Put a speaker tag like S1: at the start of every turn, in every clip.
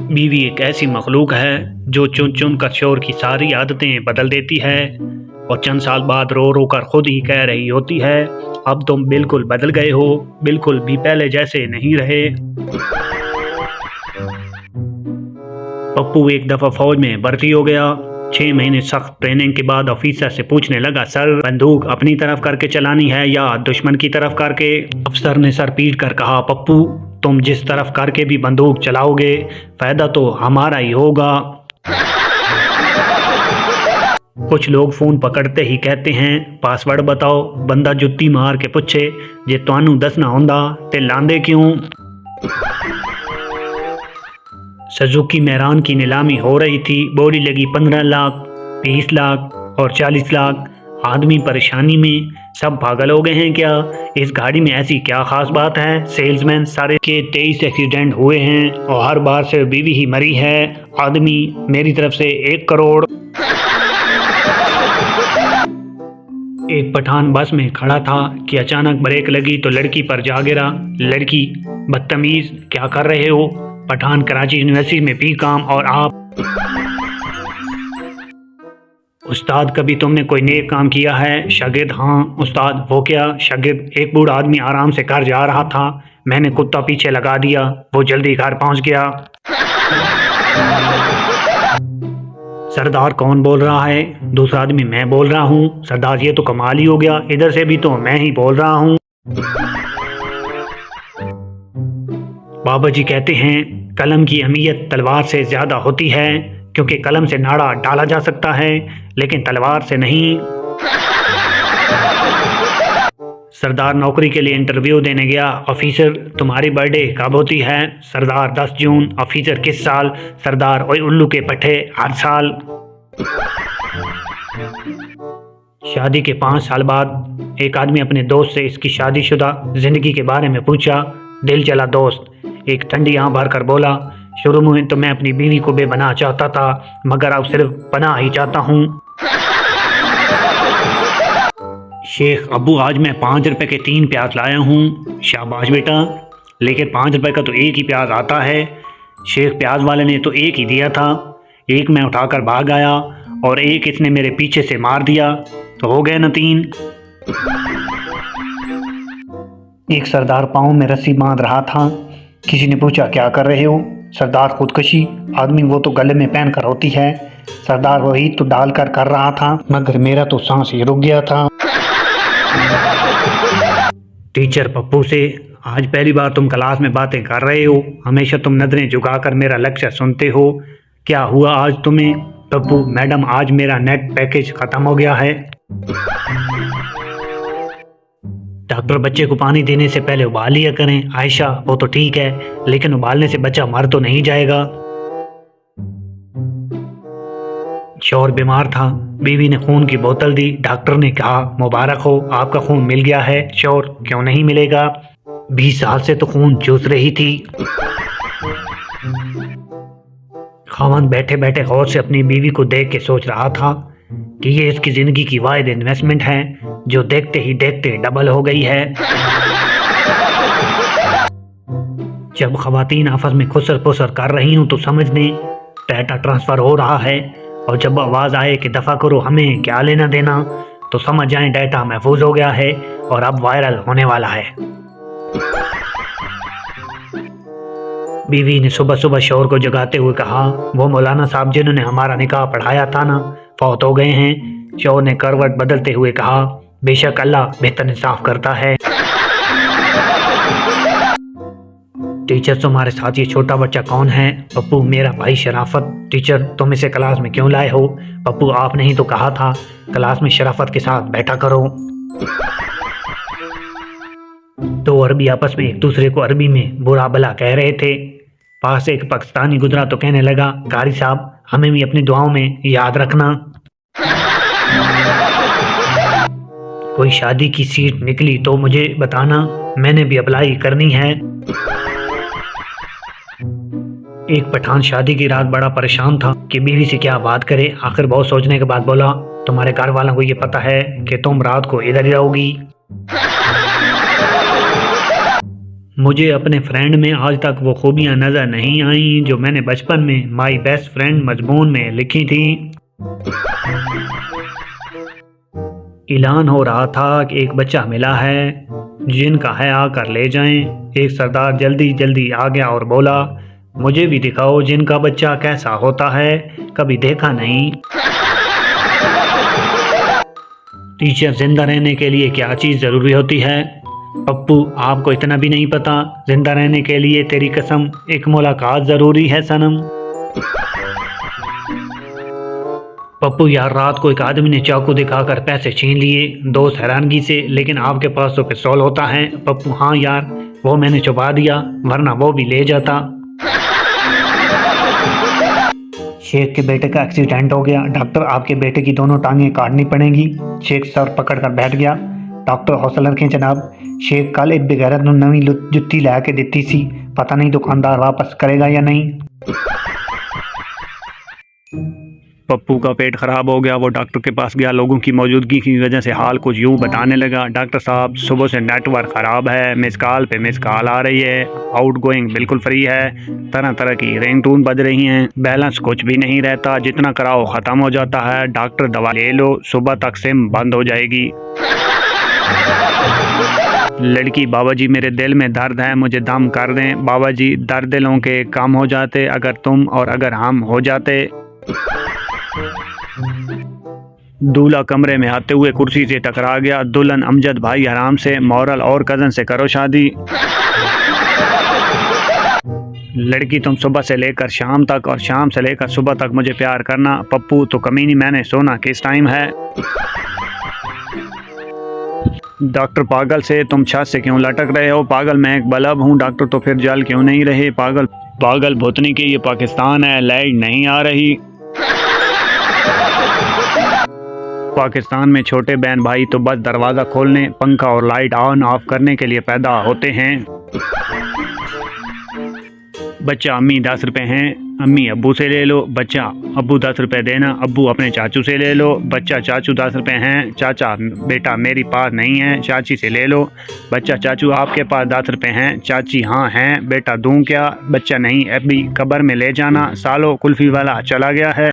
S1: बीवी एक ऐसी मखलूक है जो चुन चुन कर शोर की सारी आदतें बदल देती है और चंद साल बाद रो रो कर खुद ही कह रही होती है, अब तुम बिल्कुल बदल गए हो, बिल्कुल भी पहले जैसे नहीं रहे। पप्पू एक दफ़ा फौज में भर्ती हो गया। 6 महीने सख्त ट्रेनिंग के बाद ऑफिसर से पूछने लगा, सर बंदूक अपनी तरफ करके चलानी है या दुश्मन की तरफ करके? अफसर ने सर पीट कर कहा, पप्पू तुम जिस तरफ करके भी बंदूक चलाओगे फायदा तो हमारा ही होगा। कुछ लोग फोन पकड़ते ही कहते हैं, पासवर्ड बताओ। बंदा जुत्ती मार के पूछे, जे तुहानू दसना होंदा ते लांदे क्यों? सुजुकी मैरान की नीलामी हो रही थी। बोली लगी 15 लाख, 20 लाख और 40 लाख। आदमी परेशानी में, सब पागल हो गए हैं क्या? इस गाड़ी में ऐसी क्या खास बात है? सेल्समैन सारे के 23 एक्सीडेंट हुए हैं और हर बार से बीवी ही मरी है। आदमी मेरी तरफ से 1 करोड़। एक पठान बस में खड़ा था कि अचानक ब्रेक लगी तो लड़की पर जा गिरा। लड़की, बदतमीज क्या कर रहे हो? पठान, कराची यूनिवर्सिटी में भी काम और आप? उस्ताद कभी तुमने कोई नेक काम किया है? शागिर्द, हाँ उस्ताद। वो क्या? शागिर्द, एक बूढ़ा आदमी आराम से घर जा रहा था, मैंने कुत्ता पीछे लगा दिया, वो जल्दी घर पहुंच गया। सरदार, कौन बोल रहा है? दूसरा आदमी, मैं बोल रहा हूँ। सरदार, ये तो कमाल ही हो गया, इधर से भी तो मैं ही बोल रहा हूँ। बाबा जी कहते हैं कलम की अहमियत तलवार से ज़्यादा होती है, क्योंकि कलम से नाड़ा डाला जा सकता है लेकिन तलवार से नहीं। सरदार नौकरी के लिए इंटरव्यू देने गया। ऑफिसर, तुम्हारी बर्थडे कब होती है? सरदार, 10 जून। ऑफिसर, किस साल? सरदार, ओए उल्लू के पट्टे, हर साल। शादी के 5 साल बाद एक आदमी अपने दोस्त से इसकी शादीशुदा जिंदगी के बारे में पूछा। दिल चला दोस्त एक ठंडी आंख भर कर बोला, शुरू में तो मैं अपनी बीवी को बेपनाह चाहता था, मगर अब सिर्फ पनाह ही चाहता हूँ। शेख, अब्बू आज मैं 5 रुपए के 3 प्याज लाया हूँ। शाबाश बेटा, लेकिन 5 रुपए का तो एक ही प्याज आता है। शेख, प्याज वाले ने तो एक ही दिया था, एक मैं उठाकर भाग आया और एक इसने मेरे पीछे से मार दिया, तो हो गए ना 3। एक सरदार पाँव में रस्सी बांध रहा था। किसी ने पूछा, क्या कर रहे हो? सरदार, खुदकुशी। आदमी, वो तो गले में पहन कर होती है। सरदार, वही तो डाल कर रहा था, मगर मेरा तो सांस ही रुक गया था। टीचर पप्पू से, आज पहली बार तुम क्लास में बातें कर रहे हो, हमेशा तुम नजरें झुकाकर मेरा लेक्चर सुनते हो, क्या हुआ आज तुम्हें? पप्पू, मैडम आज मेरा नेट पैकेज खत्म हो गया है। डॉक्टर, बच्चे को पानी देने से पहले उबाल लिया करें। आयशा, वो तो ठीक है, लेकिन उबालने से बच्चा मर तो नहीं जाएगा। शौहर बीमार था, बीवी ने खून की बोतल दी। डॉक्टर ने कहा, मुबारक हो, आपका खून मिल गया है। शौहर, क्यों नहीं मिलेगा? 20 साल से तो खून चूस रही थी। खामन बैठे बैठे गौर से अपनी बीवी को देख के सोच रहा था कि ये इसकी जिंदगी की वाहिद इन्वेस्टमेंट है जो देखते ही देखते डबल हो गई है। जब खवातीन आपस में खुसर पुसर कर रही हूं तो समझ लें डाटा ट्रांसफर हो रहा है, और जब आवाज आए कि दफा करो, हमें क्या लेना देना, तो समझ जाएं डाटा महफूज हो गया है और अब वायरल होने वाला है। बीवी ने सुबह सुबह शौहर को जगाते हुए कहा, वो मौलाना साहब जिन्होंने हमारा निकाह पढ़ाया था ना, फौत हो गए हैं। शौहर ने करवट बदलते हुए कहा, बेशक अल्लाह बेहतर इंसाफ करता है। टीचर, तुम्हारे साथ ये छोटा बच्चा कौन है? पप्पू, मेरा भाई शराफत। टीचर, तुम इसे क्लास में क्यों लाए हो? पप्पू, आपने ही तो कहा था क्लास में शराफत के साथ बैठा करो। 2 अरबी आपस में एक दूसरे को अरबी में बुरा भला कह रहे थे। पास एक पाकिस्तानी गुजरा तो कहने लगा, कारी साहब, हमें भी अपनी दुआओं में याद रखना। कोई शादी की सीट निकली तो मुझे बताना, मैंने भी अप्लाई करनी है। एक पठान शादी की रात बड़ा परेशान था कि बीवी से क्या बात करे। आखिर बहुत सोचने के बाद बोला, तुम्हारे घर वालों को ये पता है कि तुम रात को इधर ही रहोगी? मुझे अपने फ्रेंड में आज तक वो खूबियाँ नज़र नहीं आईं जो मैंने बचपन में माई बेस्ट फ्रेंड मजमून में लिखी थी। ऐलान हो रहा था कि एक बच्चा मिला है, जिनका है आकर ले जाएं। एक सरदार जल्दी जल्दी आ गया और बोला, मुझे भी दिखाओ जिनका बच्चा कैसा होता है, कभी देखा नहीं। टीचर, जिंदा रहने के लिए क्या चीज़ ज़रूरी होती है? पप्पू, आपको इतना भी नहीं पता? जिंदा रहने के लिए तेरी कसम एक मुलाकात ज़रूरी है सनम। पप्पू यार, रात को एक आदमी ने चाकू दिखाकर पैसे छीन लिए। दोस्त हैरानगी से, लेकिन आपके पास तो पिस्तौल होता है। पप्पू, हाँ यार, वो मैंने छुपा दिया, वरना वो भी ले जाता। शेख के बेटे का एक्सीडेंट हो गया, डॉक्टर आपके बेटे की दोनों टांगें काटनी पड़ेंगी। शेख सर पकड़कर बैठ गया। डॉक्टर, हौसला रखें जनाब। शेख, कल एक बेगैरत नवी जुत्ती ला के देती सी, पता नहीं दुकानदार वापस करेगा या नहीं। पप्पू का पेट खराब हो गया, वो डॉक्टर के पास गया। लोगों की मौजूदगी की वजह से हाल कुछ यूँ बताने लगा। डॉक्टर साहब, सुबह से नेटवर्क ख़राब है, मिस कॉल पे मिस कॉल आ रही है, आउटगोइंग बिल्कुल फ्री है, तरह तरह की रिंगटोन बज रही हैं, बैलेंस कुछ भी नहीं रहता, जितना कराओ ख़त्म हो जाता है। डॉक्टर, दवा ले लो, सुबह तक सिम बंद हो जाएगी। लड़की, बाबा जी मेरे दिल में दर्द है, मुझे दम कर दें। बाबा जी, दर्द दिलों के कम हो जाते अगर तुम और अगर हम हो जाते। दूल्हा कमरे में आते हुए कुर्सी से टकरा गया। दुल्हन, अमजद भाई हराम से, मॉरल और कजन से करो शादी। लड़की, तुम सुबह से लेकर शाम तक और शाम से लेकर सुबह तक मुझे प्यार करना। पप्पू, तो कमीनी, मैंने सोना किस टाइम है? डॉक्टर, पागल से, तुम छत से क्यों लटक रहे हो? पागल, मैं एक बल्ब हूँ। डॉक्टर, तो फिर जल क्यों नहीं रहे? पागल, पागल भूतनी की, ये पाकिस्तान है, लाइट नहीं आ रही। पाकिस्तान में छोटे बहन भाई तो बस दरवाज़ा खोलने, पंखा और लाइट ऑन ऑफ करने के लिए पैदा होते हैं। बच्चा, अम्मी 10 रुपए हैं, अम्मी अब्बू से ले लो। बच्चा, अब्बू 10 रुपए देना, अब्बू अपने चाचू से ले लो। बच्चा, चाचू 10 रुपए हैं, चाचा, बेटा मेरी पास नहीं है, चाची से ले लो। बच्चा, चाचू आपके पास 10 रुपए हैं, चाची हाँ हैं, बेटा दूं क्या? बच्चा, नहीं, अभी कब्र में ले जाना, सालो कुल्फी वाला चला गया है।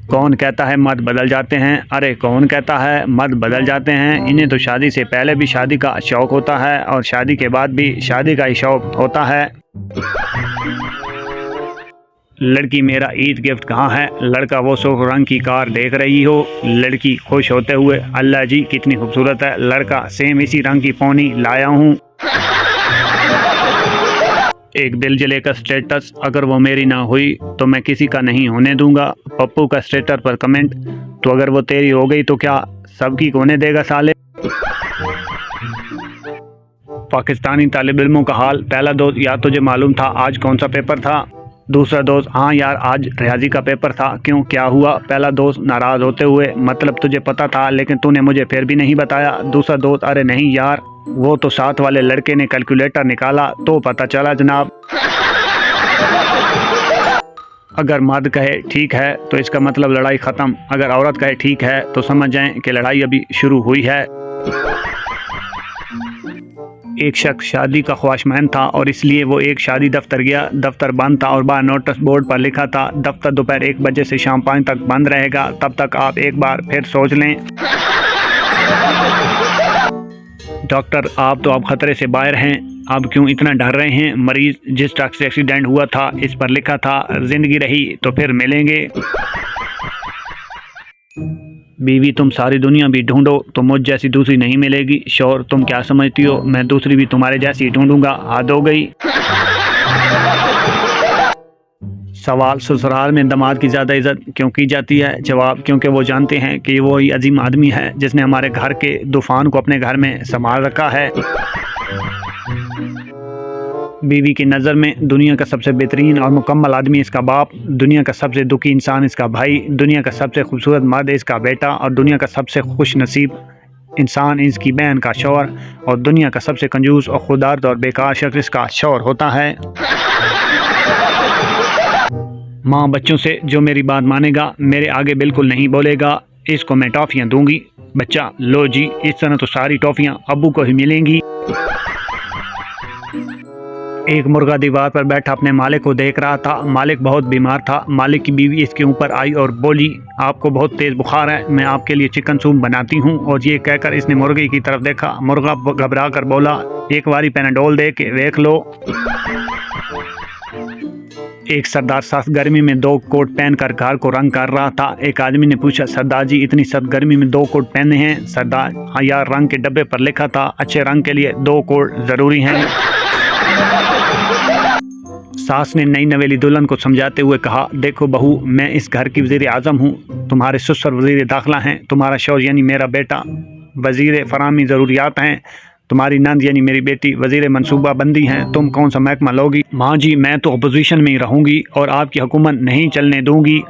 S1: कौन कहता है मर्द बदल जाते हैं? अरे कौन कहता है मर्द बदल जाते हैं? इन्हें तो शादी से पहले भी शादी का शौक़ होता है और शादी के बाद भी शादी का ही शौक़ होता है। लड़की, मेरा ईद गिफ्ट कहाँ है? लड़का, वो सुर्ख रंग की कार देख रही हो? लड़की खुश होते हुए, अल्लाह जी कितनी खूबसूरत है। लड़का, सेम इसी रंग की पोनी लाया हूँ। एक दिल जले का स्टेटस, अगर वो मेरी ना हुई तो मैं किसी का नहीं होने दूंगा। पप्पू का स्टेटस पर कमेंट, तो अगर वो तेरी हो गई तो क्या सबकी होने देगा साले। पाकिस्तानी तालिब इल्मों का हाल। पहला दोस्त, यार तुझे मालूम था आज कौन सा पेपर था? दूसरा दोस्त, हाँ यार आज रियाजी का पेपर था। क्यों, क्या हुआ? पहला दोस्त नाराज़ होते हुए, मतलब तुझे पता था लेकिन तूने मुझे फिर भी नहीं बताया। दूसरा दोस्त, अरे नहीं यार, वो तो साथ वाले लड़के ने कैलकुलेटर निकाला तो पता चला जनाब। अगर मर्द कहे ठीक है तो इसका मतलब लड़ाई ख़त्म, अगर औरत कहे ठीक है तो समझ जाएं कि लड़ाई अभी शुरू हुई है। एक शख्स शादी का ख्वाहिशमंद था और इसलिए वो एक शादी दफ्तर गया। दफ्तर बंद था और बाहर नोटिस बोर्ड पर लिखा था, दफ्तर दोपहर 1 बजे से शाम 5 तक बंद रहेगा, तब तक आप एक बार फिर सोच लें। डॉक्टर, आप तो अब खतरे से बाहर हैं, अब क्यों इतना डर रहे हैं? मरीज, जिस ट्रक से एक्सीडेंट हुआ था इस पर लिखा था जिंदगी रही तो फिर मिलेंगे। बीवी, तुम सारी दुनिया भी ढूंढो तो मुझ जैसी दूसरी नहीं मिलेगी। शौहर, तुम क्या समझती हो मैं दूसरी भी तुम्हारे जैसी ढूंढूंगा? हद हो गई। सवाल, ससुराल में दामाद की ज़्यादा इज्जत क्यों की जाती है? जवाब, क्योंकि वो जानते हैं कि वो ही अजीम आदमी है जिसने हमारे घर के तूफान को अपने घर में संभाल रखा है। बीवी की नज़र में दुनिया का सबसे बेहतरीन और मुकम्मल आदमी इसका बाप, दुनिया का सबसे दुखी इंसान इसका भाई, दुनिया का सबसे खूबसूरत मर्द इसका बेटा और दुनिया का सबसे खुश नसीब इंसान इसकी बहन का शौहर, और दुनिया का सबसे कंजूस और खुदार्द और बेकार शख्स इसका शौहर होता है। माँ बच्चों से जो मेरी बात मानेगा मेरे आगे बिल्कुल नहीं बोलेगा, इसको मैं टॉफ़ियाँ दूंगी। बच्चा लो जी, इस तरह तो सारी टॉफियाँ अब्बू को ही मिलेंगी। एक मुर्गा दीवार पर बैठा अपने मालिक को देख रहा था। मालिक बहुत बीमार था। मालिक की बीवी इसके ऊपर आई और बोली, आपको बहुत तेज़ बुखार है, मैं आपके लिए चिकन सूप बनाती हूँ। और ये कहकर इसने मुर्गे की तरफ देखा। मुर्गा घबरा कर बोला, एक बारी पैनाडोल दे के देख लो। एक सरदार सख्त गर्मी में 2 कोट पहनकर घर को रंग कर रहा था। एक आदमी ने पूछा, सरदार जी इतनी सख्त गर्मी में 2 कोट पहने हैं? सरदार, हाँ यार, रंग के डब्बे पर लिखा था अच्छे रंग के लिए 2 कोट ज़रूरी हैं। सास ने नई नवेली दुल्हन को समझाते हुए कहा, देखो बहू, मैं इस घर की वज़ीर आज़म हूँ, तुम्हारे ससुर वज़ीर दाखिला हैं, तुम्हारा शौहर यानी मेरा बेटा वज़ीर फ़रामी ज़रूरियात हैं, तुम्हारी नंद यानी मेरी बेटी वज़ीर मनसूबा बंदी हैं। तुम कौन सा महकमा लोगी? माँ जी, मैं तो अपोजिशन में ही रहूँगी और आपकी हुकूमत नहीं चलने दूँगी।